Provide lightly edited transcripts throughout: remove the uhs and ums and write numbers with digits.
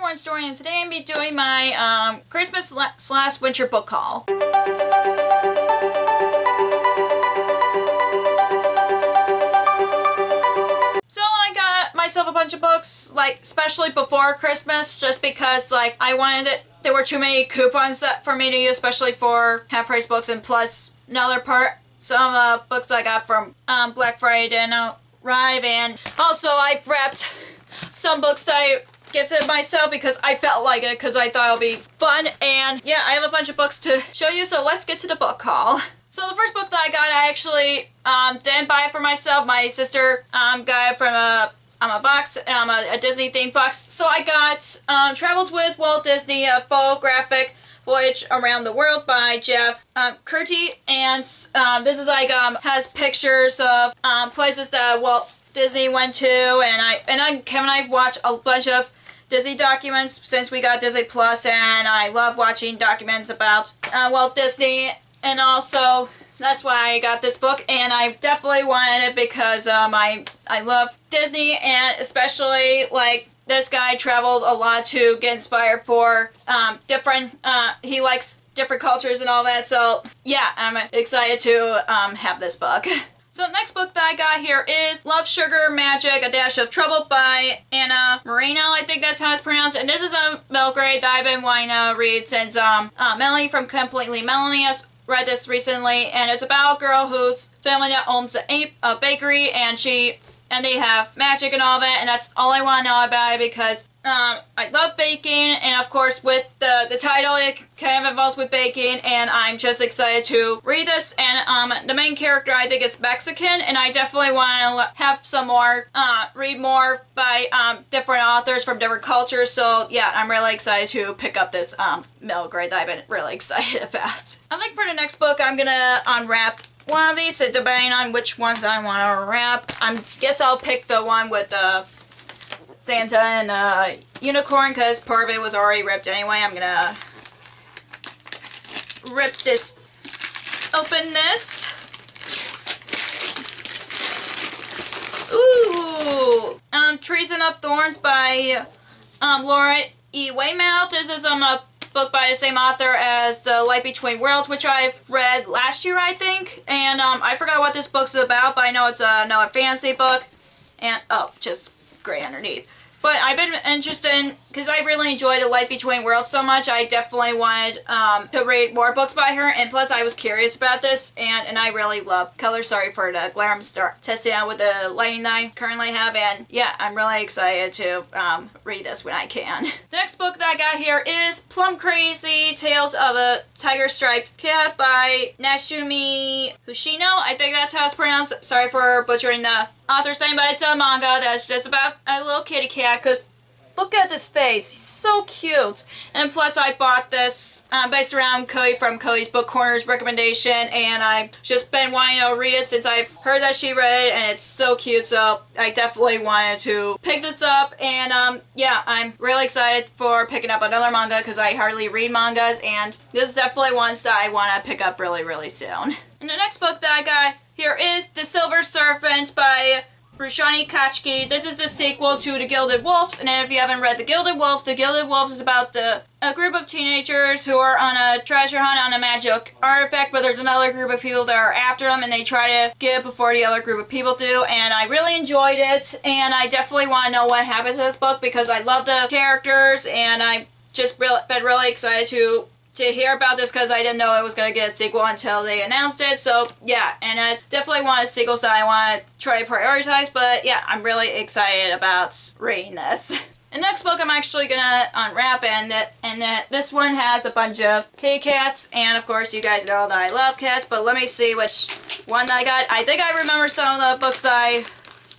One Story, and today I'm going to be doing my Christmas / winter book haul. So I got myself a bunch of books, like, especially before Christmas, just because, like, I wanted it. There were too many coupons for me to use, especially for half-price books, and plus, another part, some of the books I got from Black Friday didn't arrive, and also I've wrapped some books that I gifted myself because I felt like it, because I thought it would be fun. And yeah, I have a bunch of books to show you, so let's get to the book haul. So the first book that I got, I actually didn't buy it for myself. My sister got it from a box, a Disney themed box. So I got Travels with Walt Disney, a photographic voyage around the world by Jeff Curti, and this is like has pictures of places that Walt Disney went to, and Kevin and I've watched a bunch of Disney documents since we got Disney Plus, and I love watching documents about Walt Disney, and also that's why I got this book, and I definitely wanted it because I love Disney, and especially like this guy traveled a lot to get inspired for different, he likes different cultures and all that, so yeah, I'm excited to have this book. So the next book that I got here is Love, Sugar, Magic, A Dash of Trouble by Anna Moreno. I think that's how it's pronounced. And this is a middle grade that I've been wanting to read since Melanie from Completely Melanie has read this recently. And it's about a girl whose family that owns a bakery, and they have magic and all that. And that's all I want to know about it because I love baking, and of course with the title it kind of involves with baking, and I'm just excited to read this. And the main character I think is Mexican, and I definitely want to have some more, read more by different authors from different cultures, so yeah, I'm really excited to pick up this middle grade that I've been really excited about. I think for the next book I'm gonna unwrap one of these, depending on which ones I want to unwrap. I guess I'll pick the one with the Santa and unicorn, because part of it was already ripped anyway. I'm gonna rip this, open this. Ooh! Treason of Thorns by Laura E. Weymouth. This is a book by the same author as The Light Between Worlds, which I've read last year, I think. And I forgot what this book's about, but I know it's another fantasy book. And, oh, just gray underneath. But I've been interested in, because I really enjoyed The Light Between Worlds so much, I definitely wanted to read more books by her, and plus I was curious about this, and I really love color. Sorry for the glare, I'm testing out with the lighting that I currently have, and yeah, I'm really excited to read this when I can. The next book that I got here is Plum Crazy Tales of a Tiger Striped Cat by Natsumi Hoshino. I think that's how it's pronounced. Sorry for butchering the author's name, but it's a manga that's just about a little kitty cat, because look at this face, he's so cute. And plus I bought this based around Cody from Cody's Book Corner's recommendation, and I've just been wanting to read it since I've heard that she read it, and it's so cute, so I definitely wanted to pick this up. And yeah, I'm really excited for picking up another manga, because I hardly read mangas, and this is definitely ones that I want to pick up really, really soon. And the next book that I got here is The Silver Serpent by Rushani Kachki. This is the sequel to The Gilded Wolves, and if you haven't read The Gilded Wolves is about a group of teenagers who are on a treasure hunt on a magic artifact, but there's another group of people that are after them, and they try to get it before the other group of people do, and I really enjoyed it, and I definitely want to know what happens to this book, because I love the characters, and I've just been really excited to hear about this, because I didn't know it was going to get a sequel until they announced it. So yeah, and I definitely want a sequel, so I want to try to prioritize, but yeah, I'm really excited about reading this. The next book I'm actually going to unwrap, and this one has a bunch of kitty cats, and of course you guys know that I love cats, but let me see which one I got. I think I remember some of the books I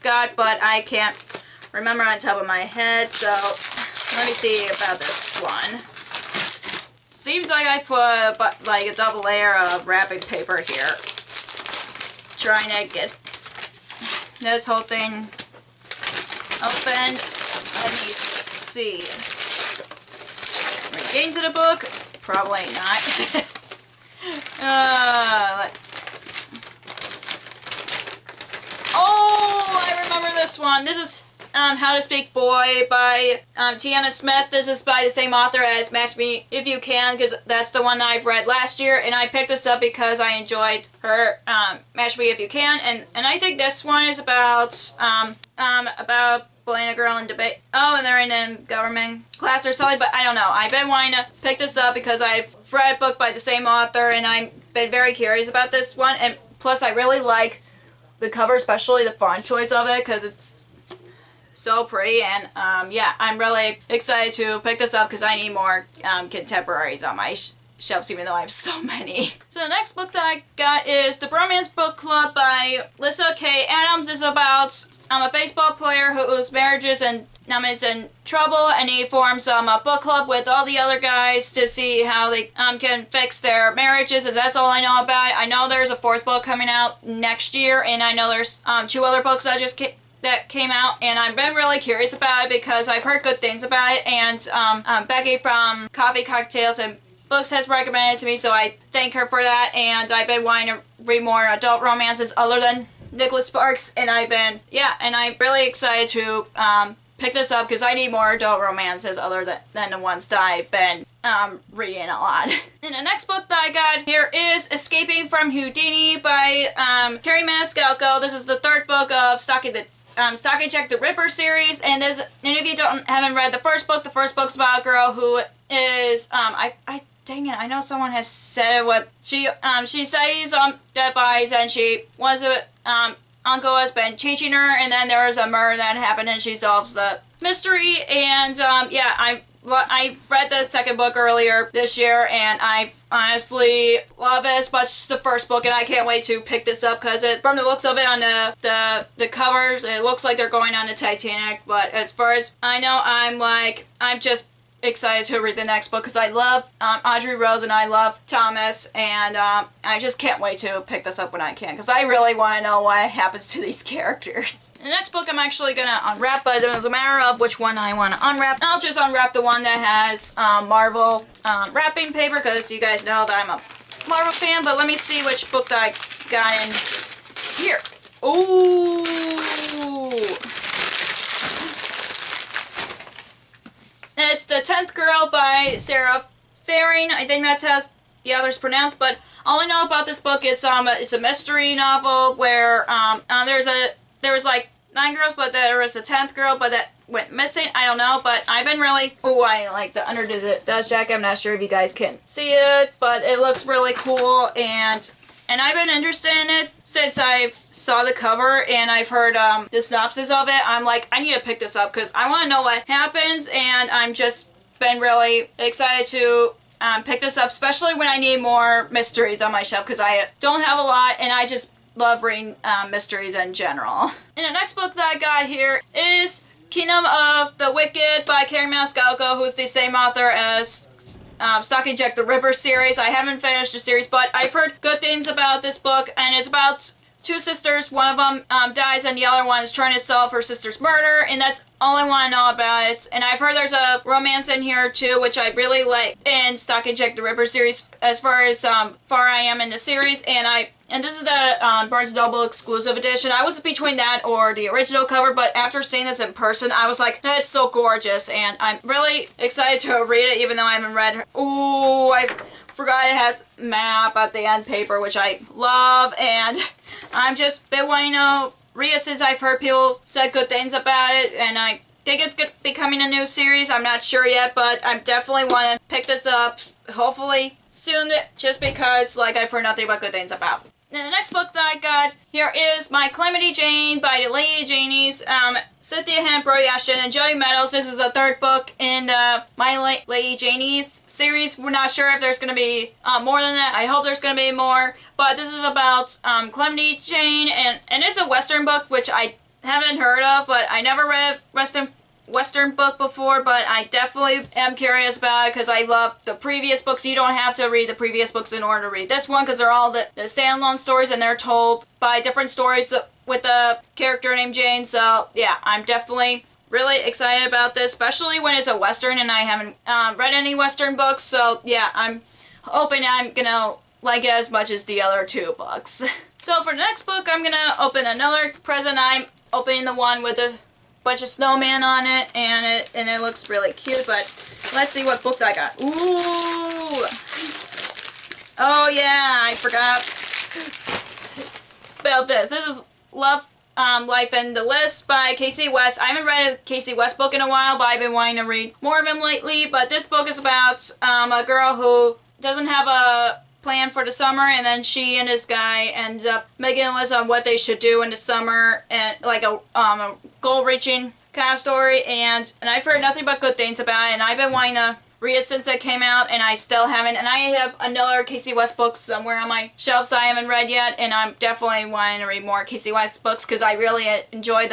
got, but I can't remember on top of my head, so let me see about this one. Seems like I put like a double layer of wrapping paper here, trying to get this whole thing opened. Let me see. Am I getting to the book? Probably not. Oh, I remember this one. This is How to Speak Boy by Tiana Smith. This is by the same author as Match Me If You Can, because that's the one I've read last year, and I picked this up because I enjoyed her Match Me If You Can, and I think this one is about a boy and a girl in debate. Oh, and they're in a government class or something, but I don't know. I've been wanting to pick this up because I've read a book by the same author, and I've been very curious about this one, and plus I really like the cover, especially the font choice of it, because it's so pretty, and yeah, I'm really excited to pick this up because I need more contemporaries on my shelves, even though I have so many. So the next book that I got is The Bromance Book Club by Lissa K. Adams. Is about a baseball player whose marriage is in trouble, and he forms a book club with all the other guys to see how they can fix their marriages, and that's all I know about it. I know there's a 4th book coming out next year, and I know there's 2 other books that came out, and I've been really curious about it because I've heard good things about it, and Becky from Coffee, Cocktails, and Books has recommended it to me, so I thank her for that, and I've been wanting to read more adult romances other than Nicholas Sparks, and I'm really excited to pick this up because I need more adult romances other than the ones that I've been reading a lot. And the next book that I got here is Escaping from Houdini by Carrie Maniscalco. This is the 3rd book of Stalking Jack the Ripper series, and if you haven't read the first book's about a girl who is dang it, I know someone has said what she studies dead bodies, and she was uncle has been teaching her, and then there was a murder that happened, and she solves the mystery. And yeah, I read the 2nd book earlier this year, and I honestly love it as much as the 1st book, and I can't wait to pick this up because from the looks of it on the cover, it looks like they're going on the Titanic. But as far as I know, I'm just excited to read the next book because I love Audrey Rose and I love Thomas, and I just can't wait to pick this up when I can because I really want to know what happens to these characters. The next book I'm actually going to unwrap, but it doesn't matter of which one I want to unwrap. I'll just unwrap the one that has Marvel wrapping paper because you guys know that I'm a Marvel fan, but let me see which book that I got in here. Ooh! It's The 10th Girl by Sarah Farin. I think that's how the other's pronounced, but all I know about this book, it's a mystery novel where there was like 9 girls, but there was a 10th girl, but that went missing. I don't know, but I've been really... Oh, I like the under the dust jacket. I'm not sure if you guys can see it, but it looks really cool, and I've been interested in it since I saw the cover and I've heard the synopsis of it. I'm like, I need to pick this up because I want to know what happens, and I'm just been really excited to pick this up, especially when I need more mysteries on my shelf because I don't have a lot, and I just love reading mysteries in general. And the next book that I got here is Kingdom of the Wicked by Carrie Maniscalco, who's the same author as Stalking Jack the Ripper series. I haven't finished the series, but I've heard good things about this book, and it's about 2 sisters. One of them dies, and the other one is trying to solve her sister's murder, and that's all I want to know about it. And I've heard there's a romance in here too, which I really like in Stalking Jack the Ripper series as far as far I am in the series, and this is the Barnes & Noble exclusive edition. I was between that or the original cover, but after seeing this in person, I was like, that's so gorgeous, and I'm really excited to read it, even though I haven't read her. Ooh, I forgot it has map at the end paper, which I love, and I'm just been wanting to read it since I've heard people said good things about it, and I think it's going to be coming a new series. I'm not sure yet, but I definitely want to pick this up, hopefully soon, just because like I've heard nothing but good things about. And the next book that I got here is My Calamity Jane by the Lady Janies, Cynthia Hemp, Brody Ashton, and Joey Meadows. This is the 3rd book in the My Lady Janies series. We're not sure if there's going to be more than that. I hope there's going to be more. But this is about Calamity Jane, and it's a Western book, which I haven't heard of, but I never read a Western book before, but I definitely am curious about it because I love the previous books. You don't have to read the previous books in order to read this one because they're all the standalone stories, and they're told by different stories with a character named Jane. So yeah, I'm definitely really excited about this, especially when it's a Western, and I haven't read any Western books. So yeah, I'm hoping I'm gonna like it as much as the other 2 books. So for the next book, I'm gonna open another present. I'm opening the one with the bunch of snowman on it, and it looks really cute. But let's see what book I got. Ooh! Oh yeah, I forgot about this. This is Love, Life, and the List by Casey West. I haven't read a Casey West book in a while, but I've been wanting to read more of him lately. But this book is about a girl who doesn't have a plan for the summer, and then she and this guy end up making a list on what they should do in the summer, and like a goal-reaching kind of story. And I've heard nothing but good things about it, and I've been wanting to read it since it came out, and I still haven't. And I have another Casey West book somewhere on my shelves that I haven't read yet, and I'm definitely wanting to read more Casey West books because I really enjoy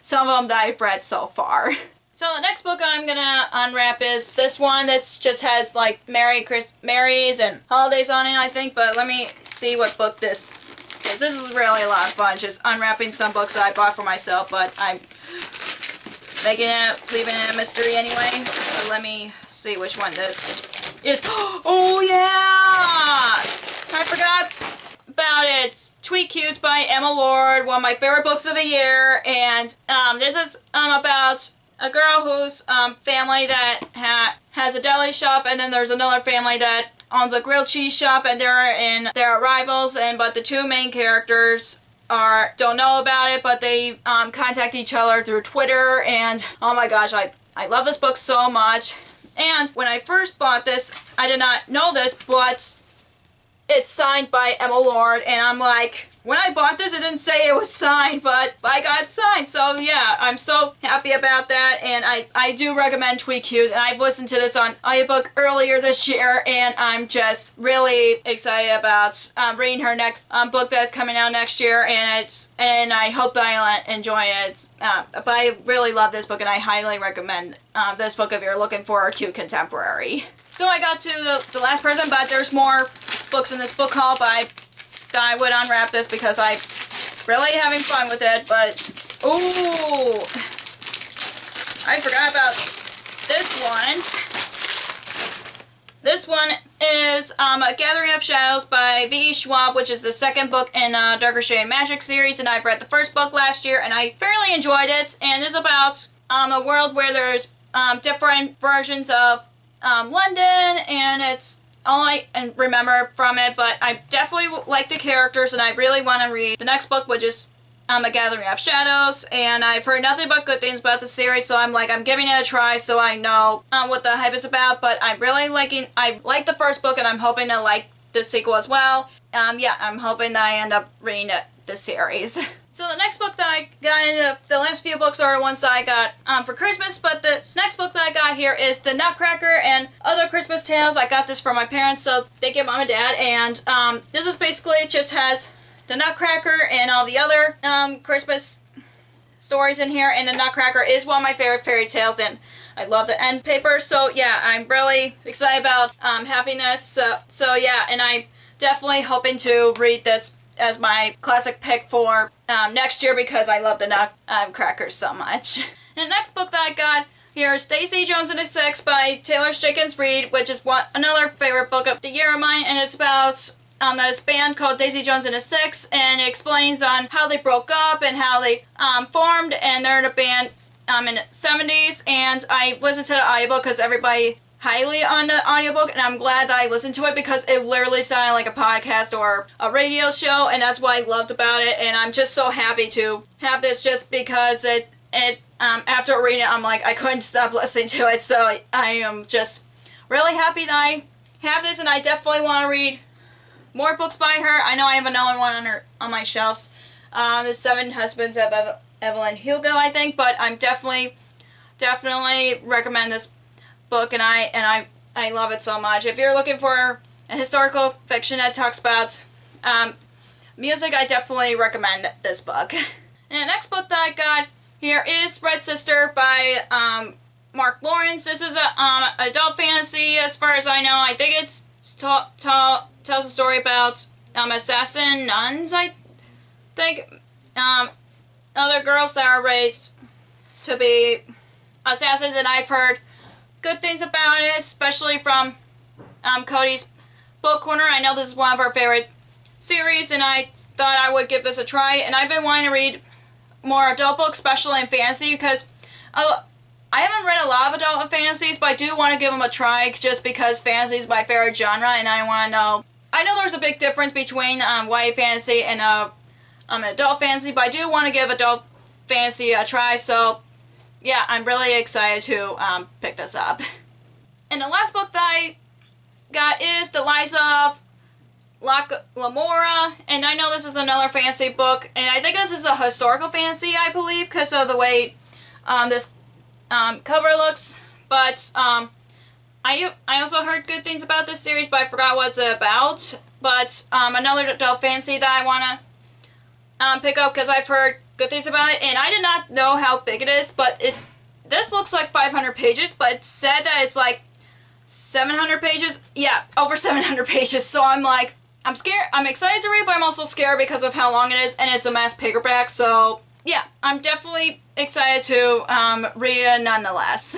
some of them that I've read so far. So the next book I'm gonna unwrap is this one. This just has like Marys and holidays on it, I think. But let me see what book this is. This is really a lot of fun, just unwrapping some books that I bought for myself, but I'm leaving it a mystery anyway. So let me see which one this is. Oh yeah! I forgot about it. It's Tweet Cute by Emma Lord, one of my favorite books of the year. And this is about a girl whose family that has a deli shop, and then there's another family that owns a grilled cheese shop, and they're rivals. But the two main characters don't know about it, but they contact each other through Twitter. And oh my gosh, I love this book so much. And when I first bought this, I did not know this, but it's signed by Emma Lord, and I'm like, when I bought this, it didn't say it was signed, but I got it signed. So yeah, I'm so happy about that, and I do recommend Tweet Cute, and I've listened to this on audiobook earlier this year, and I'm just really excited about reading her next book that's coming out next year, and I hope that I'll enjoy it. But I really love this book, and I highly recommend this book if you're looking for a cute contemporary. So I got to the last person, but there's more books in this book haul, but I thought I would unwrap this because I'm really having fun with it. But ooh, I forgot about this one. This one is A Gathering of Shadows by V.E. Schwab, which is the second book in Darker Shade of Magic series, and I've read the first book last year, and I fairly enjoyed it. And it's about a world where there's different versions of London, and it's all I remember from it, but I definitely like the characters, and I really want to read the next book, which is A Gathering of Shadows, and I've heard nothing but good things about the series, so I'm giving it a try so I know what the hype is about. But I like the first book, and I'm hoping to like the sequel as well. Yeah, I'm hoping that I end up reading the series. So the next book that I got, the last few books are ones that I got for Christmas, but the next book that I got here is The Nutcracker and Other Christmas Tales. I got this from my parents, so thank you, Mom and Dad. And this is basically, it just has The Nutcracker and all the other Christmas stories in here, and The Nutcracker is one of my favorite fairy tales, and I love the end paper. So yeah, I'm really excited about having this. So yeah, and I'm definitely hoping to read this as my classic pick for next year because I love the Nutcracker so much. And the next book that I got here is Stacy Jones and the Six by Taylor Jenkins Reid, which is another favorite book of the year of mine, and it's about this band called Daisy Jones and the Six, and it explains on how they broke up and how they formed, and they're in a band in the 70s, and I listened to the audiobook because everybody highly on the audiobook, and I'm glad that I listened to it because it literally sounded like a podcast or a radio show, and that's what I loved about it. And I'm just so happy to have this just because after reading it, I'm like, I couldn't stop listening to it. So I am just really happy that I have this, and I definitely want to read more books by her. I know I have another one on my shelves, The Seven Husbands of Evelyn Hugo, I think, but I'm definitely recommend this book, and I love it so much. If you're looking for a historical fiction that talks about music, I definitely recommend this book. And the next book that I got here is Red Sister by Mark Lawrence. This is a adult fantasy, as far as I know. I think it's tells a story about assassin nuns, I think. Other girls that are raised to be assassins, and I've heard good things about it, especially from Cody's Book Corner. I know this is one of our favorite series, and I thought I would give this a try, and I've been wanting to read more adult books, especially in fantasy, because I haven't read a lot of adult fantasies, but I do want to give them a try just because fantasy is my favorite genre, and I want to know. I know there's a big difference between YA fantasy and adult fantasy, but I do want to give adult fantasy a try, so yeah, I'm really excited to pick this up. And the last book that I got is The Lies of Lamora, and I know this is another fantasy book, and I think this is a historical fantasy, I believe, because of the way this cover looks, but I also heard good things about this series, but I forgot what it's about. But another adult fantasy that I want to pick up because I've heard good things about it, and I did not know how big it is, but this looks like 500 pages, but it said that it's like 700 pages. Yeah, over 700 pages. So I'm like, I'm scared. I'm excited to read, but I'm also scared because of how long it is, and it's a mass paperback. So yeah, I'm definitely excited to read it nonetheless.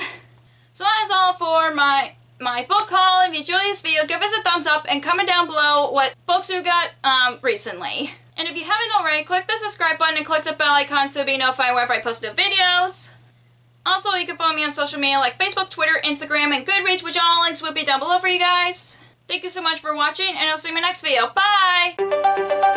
So that is all for my book haul. If you enjoyed this video, give us a thumbs up and comment down below what books you got recently. And if you haven't already, click the subscribe button and click the bell icon so you'll be notified whenever I post new videos. Also, you can follow me on social media like Facebook, Twitter, Instagram, and Goodreads, which all links will be down below for you guys. Thank you so much for watching, and I'll see you in my next video. Bye!